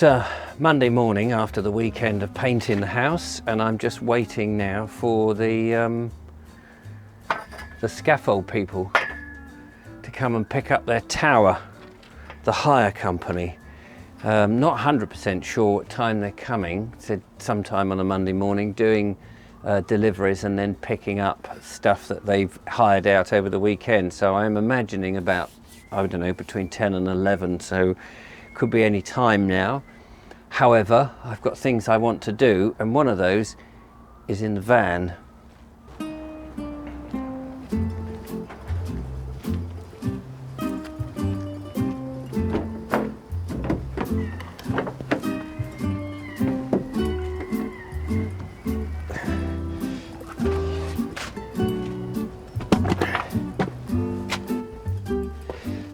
It's Monday morning after the weekend of painting the house, and I'm just waiting now for the scaffold people to come and pick up their tower, the hire company. Not 100% sure what time they're coming. Said sometime on a Monday morning, doing deliveries and then picking up stuff that they've hired out over the weekend. So I'm imagining about, I don't know, between 10 and 11, so could be any time now. However, I've got things I want to do, and one of those is in the van.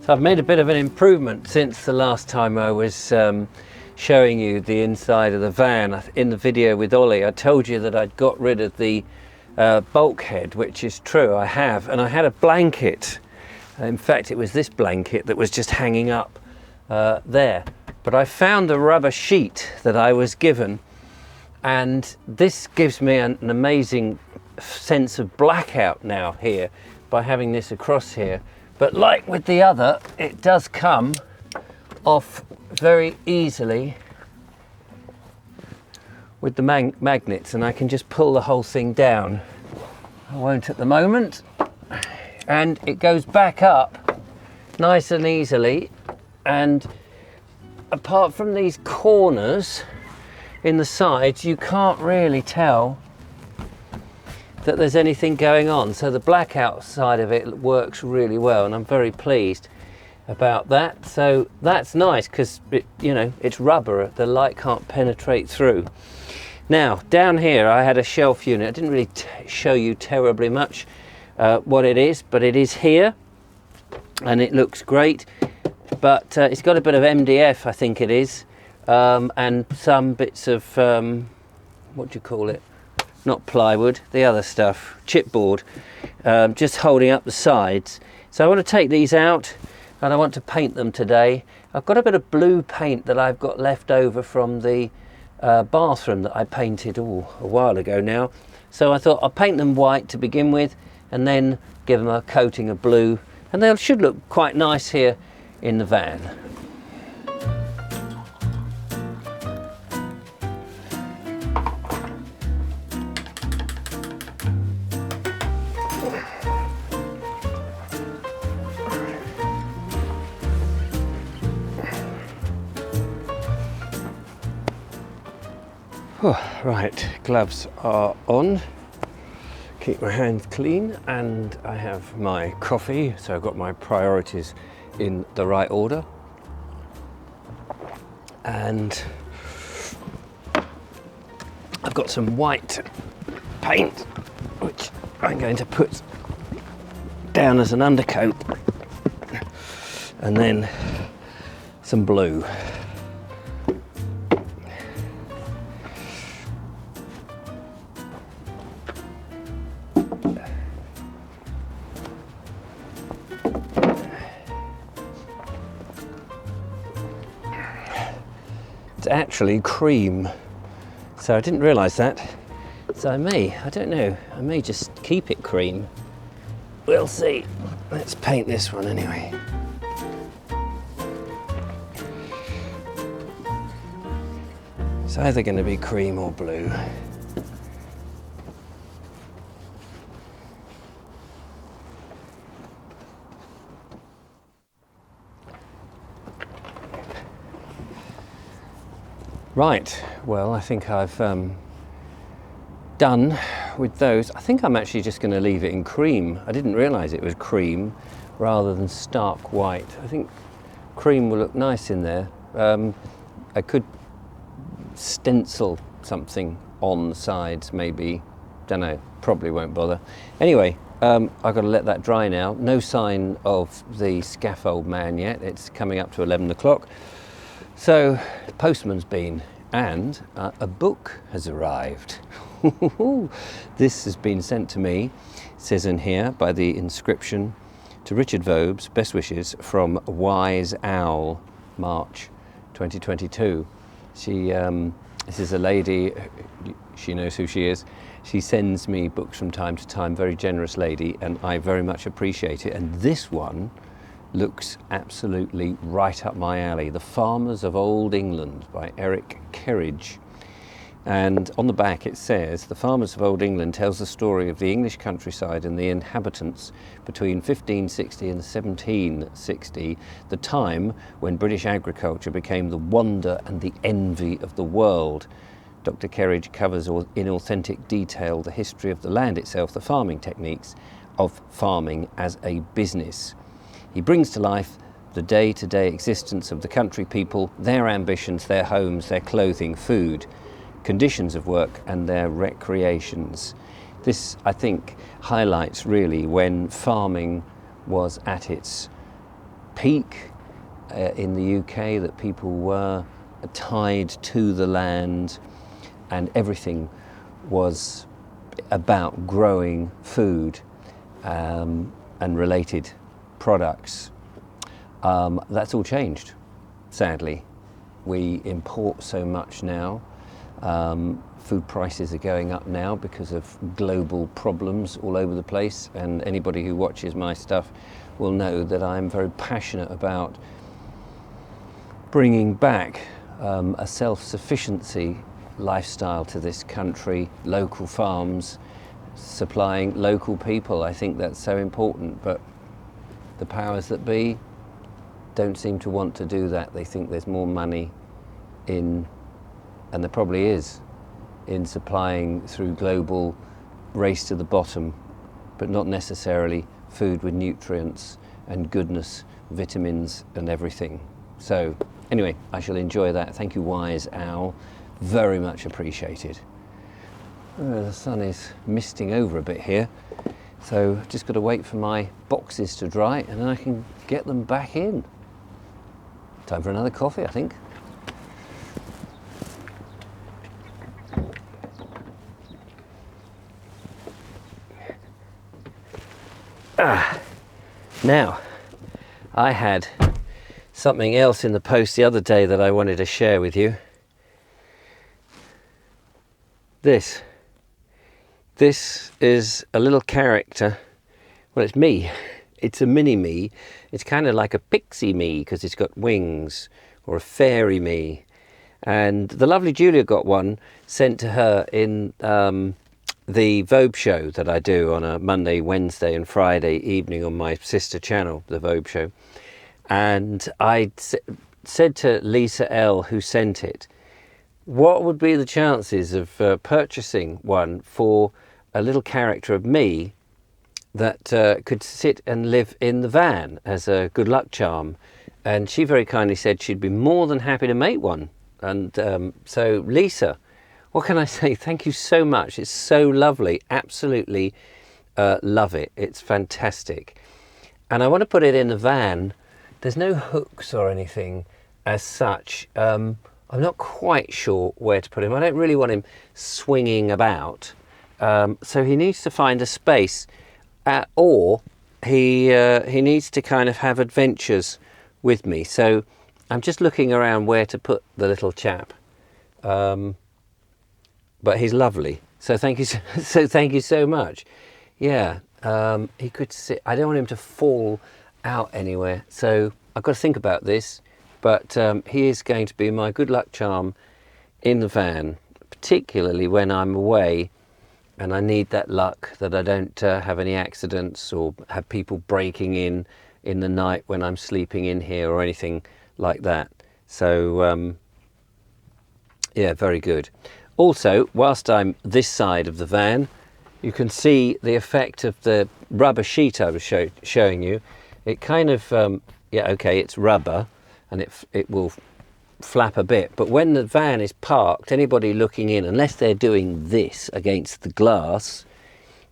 So I've made a bit of an improvement since the last time I was showing you the inside of the van. In the video with Ollie, I told you that I'd got rid of the bulkhead, which is true, I have. And I had a blanket. In fact, it was this blanket that was just hanging up there. But I found the rubber sheet that I was given, and this gives me an amazing sense of blackout now here by having this across here. But like with the other, it does come off very easily with the magnets, and I can just pull the whole thing down. I won't at the moment. And it goes back up nice and easily. And apart from these corners in the sides, you can't really tell that there's anything going on. So the blackout side of it works really well, and I'm very pleased about that. So that's nice because it's rubber, the light can't penetrate through. Now down here I had a shelf unit. I didn't really show you terribly much what it is, but it is here and it looks great. But it's got a bit of MDF, I think it is, and some bits of what do you call it? Not plywood, the other stuff, chipboard, just holding up the sides. So I want to take these out and I want to paint them today. I've got a bit of blue paint that I've got left over from the bathroom that I painted a while ago now. So I thought I'll paint them white to begin with and then give them a coating of blue, and they should look quite nice here in the van. Right, gloves are on, keep my hands clean, and I have my coffee, so I've got my priorities in the right order. And I've got some white paint, which I'm going to put down as an undercoat, and then some blue. It's actually cream, so I didn't realise that. So I don't know, I may just keep it cream. We'll see. Let's paint this one anyway. It's either going to be cream or blue. Right, well, I think I've done with those. I think I'm actually just going to leave it in cream. I didn't realise it was cream rather than stark white. I think cream will look nice in there. I could stencil something on the sides maybe. Don't know, probably won't bother. Anyway, I've got to let that dry now. No sign of the scaffold man yet. It's coming up to 11 o'clock. So the postman's been, and a book has arrived. This has been sent to me, it says in here, by the inscription, to Richard Vobes, best wishes from Wise Owl, March 2022. This is a lady, she knows who she is. She sends me books from time to time, very generous lady, and I very much appreciate it. And this one looks absolutely right up my alley. The Farmers of Old England by Eric Kerridge. And on the back it says, The Farmers of Old England tells the story of the English countryside and the inhabitants between 1560 and 1760, the time when British agriculture became the wonder and the envy of the world. Dr. Kerridge covers in authentic detail the history of the land itself, the farming techniques of farming as a business. He brings to life the day-to-day existence of the country people, their ambitions, their homes, their clothing, food, conditions of work and their recreations. This, I think, highlights really when farming was at its peak in the UK, that people were tied to the land and everything was about growing food and related products. That's all changed, sadly. We import so much now. Food prices are going up now because of global problems all over the place, and anybody who watches my stuff will know that I'm very passionate about bringing back a self-sufficiency lifestyle to this country, local farms, supplying local people. I think that's so important, but the powers that be don't seem to want to do that. They think there's more money in, and there probably is, in supplying through global race to the bottom, but not necessarily food with nutrients and goodness, vitamins and everything. So anyway, I shall enjoy that. Thank you, Wise Owl. Very much appreciated. The sun is misting over a bit here, so just got to wait for my boxes to dry and then I can get them back in. Time for another coffee, I think. Now, I had something else in the post the other day that I wanted to share with you. This is a little character. Well, it's me. It's a mini me. It's kind of like a pixie me because it's got wings, or a fairy me. And the lovely Julia got one sent to her in the Vobes show that I do on a Monday, Wednesday and Friday evening on my sister channel, the Vobes show. And I said to Lisa L, who sent it, what would be the chances of purchasing one for a little character of me that could sit and live in the van as a good luck charm? And she very kindly said she'd be more than happy to make one. And so Lisa, what can I say? Thank you so much. It's so lovely. Absolutely love it. It's fantastic. And I want to put it in the van. There's no hooks or anything as such. I'm not quite sure where to put him. I don't really want him swinging about. So he needs to find a space, or he needs to kind of have adventures with me. So I'm just looking around where to put the little chap. But he's lovely. So thank you. So thank you so much. Yeah, he could sit. I don't want him to fall out anywhere. So I've got to think about this. But he is going to be my good luck charm in the van, particularly when I'm away and I need that luck that I don't have any accidents or have people breaking in the night when I'm sleeping in here or anything like that. So yeah, very good. Also, whilst I'm this side of the van, you can see the effect of the rubber sheet I was showing you. It kind of, yeah, okay, it's rubber and it will flap a bit. But when the van is parked, anybody looking in, unless they're doing this against the glass,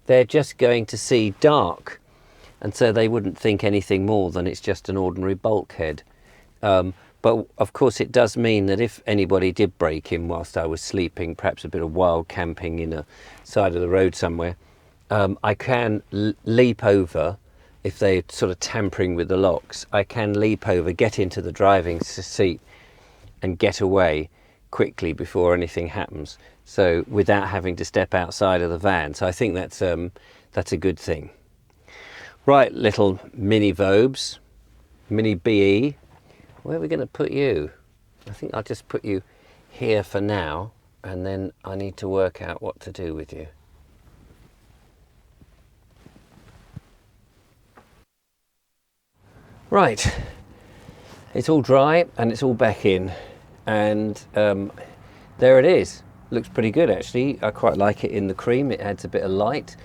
they're just going to see dark. And so they wouldn't think anything more than it's just an ordinary bulkhead. But of course it does mean that if anybody did break in whilst I was sleeping, perhaps a bit of wild camping in a side of the road somewhere, I can leap over. If they're sort of tampering with the locks, I can leap over, get into the driving seat and get away quickly before anything happens, so without having to step outside of the van. So I think that's a good thing. Right, little mini Vobes, mini BE, where are we going to put you? I think I'll just put you here for now, and then I need to work out what to do with you. Right, it's all dry and it's all back in, and there it is. Looks pretty good actually. I quite like it in the cream. It adds a bit of light.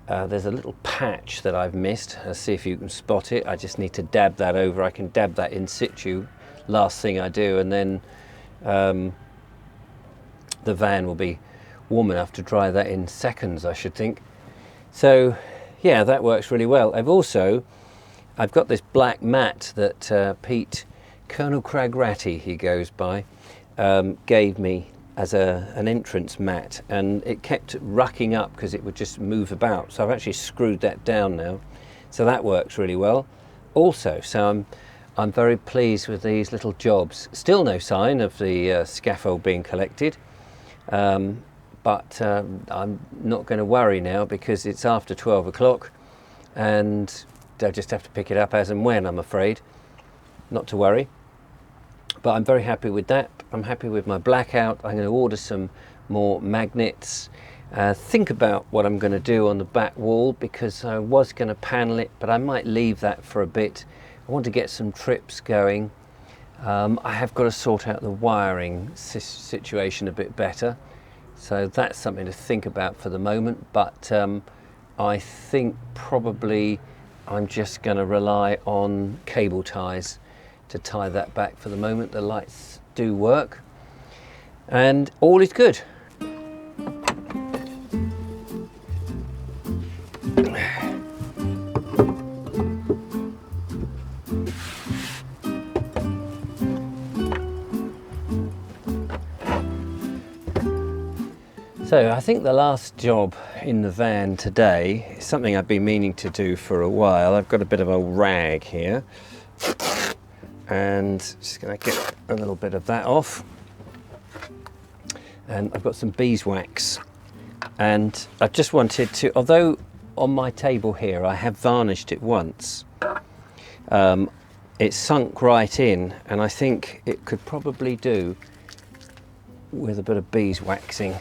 There's a little patch that I've missed. Let's see if you can spot it. I just need to dab that over. I can dab that in situ, last thing I do, and then the van will be warm enough to dry that in seconds, I should think. So yeah, that works really well. I've got this black mat that Pete, Colonel Cragratty he goes by, gave me as an entrance mat, and it kept rucking up because it would just move about. So I've actually screwed that down now, so that works really well. Also, so I'm very pleased with these little jobs. Still no sign of the scaffold being collected, but I'm not going to worry now because it's after 12 o'clock and they'll just have to pick it up as and when, I'm afraid. Not to worry. But I'm very happy with that. I'm happy with my blackout. I'm going to order some more magnets. Think about what I'm going to do on the back wall, because I was going to panel it, but I might leave that for a bit. I want to get some trips going. I have got to sort out the wiring situation a bit better. So that's something to think about for the moment. But I think probably I'm just going to rely on cable ties to tie that back for the moment. The lights do work and all is good. So I think the last job in the van today is something I've been meaning to do for a while. I've got a bit of a rag here and just going to get a little bit of that off, and I've got some beeswax, and I just wanted to, although on my table here I have varnished it once, it sunk right in, and I think it could probably do with a bit of beeswaxing.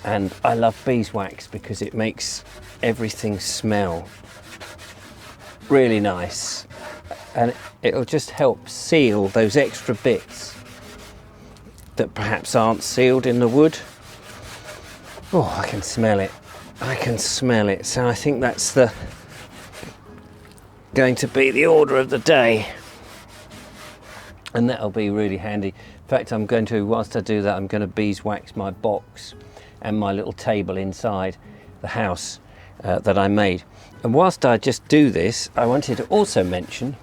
And I love beeswax because it makes everything smell really nice, and it'll just help seal those extra bits that perhaps aren't sealed in the wood. Oh, I can smell it. I can smell it. So I think that's going to be the order of the day, and that'll be really handy. In fact, I'm going to, whilst I do that, I'm going to beeswax my box and my little table inside the house that I made. And whilst I just do this, I wanted to also mention,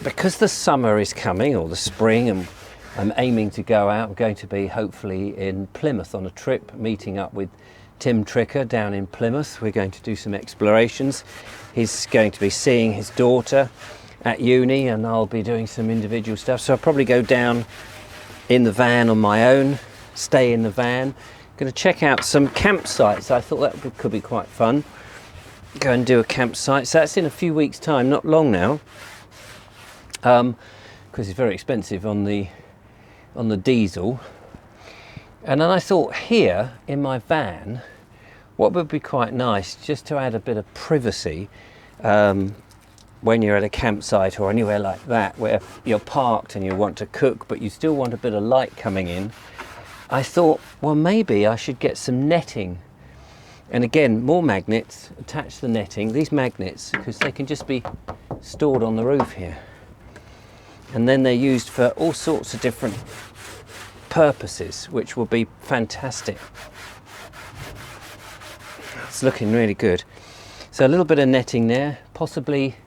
because the summer is coming, or the spring, and I'm aiming to go out, I'm going to be hopefully in Plymouth on a trip, meeting up with Tim Tricker down in Plymouth. We're going to do some explorations. He's going to be seeing his daughter at uni, and I'll be doing some individual stuff. So I'll probably go down in the van on my own, stay in the van. Going to check out some campsites. I thought that could be quite fun. Go and do a campsite. So that's in a few weeks' time, not long now, because it's very expensive on the diesel. And then I thought, here in my van, what would be quite nice, just to add a bit of privacy when you're at a campsite or anywhere like that, where you're parked and you want to cook, but you still want a bit of light coming in. I thought, well, maybe I should get some netting. And again, more magnets, attach the netting, these magnets, because they can just be stored on the roof here. And then they're used for all sorts of different purposes, which will be fantastic. It's looking really good. So a little bit of netting there. Possibly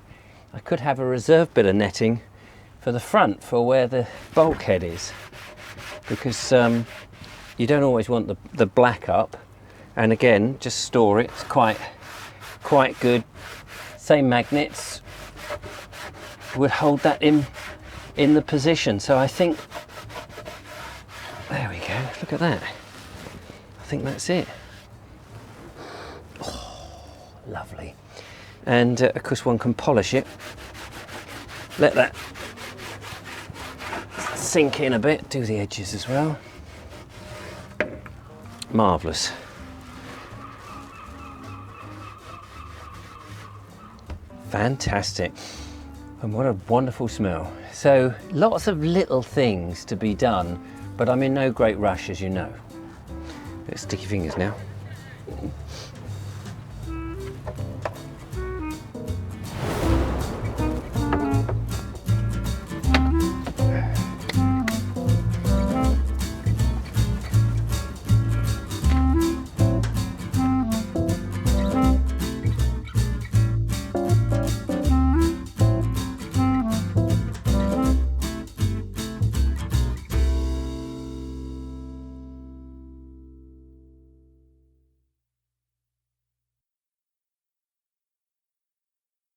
I could have a reserve bit of netting for the front, for where the bulkhead is, because you don't always want the black up. And again, just store it. It's quite good. Same magnets would hold that in the position. So I think go, look at that. I think that's it. Oh, lovely. And of course one can polish it. Let that sink in a bit, do the edges as well. Marvellous. Fantastic. And what a wonderful smell. So lots of little things to be done, but I'm in no great rush, as you know. Let's stick your fingers now.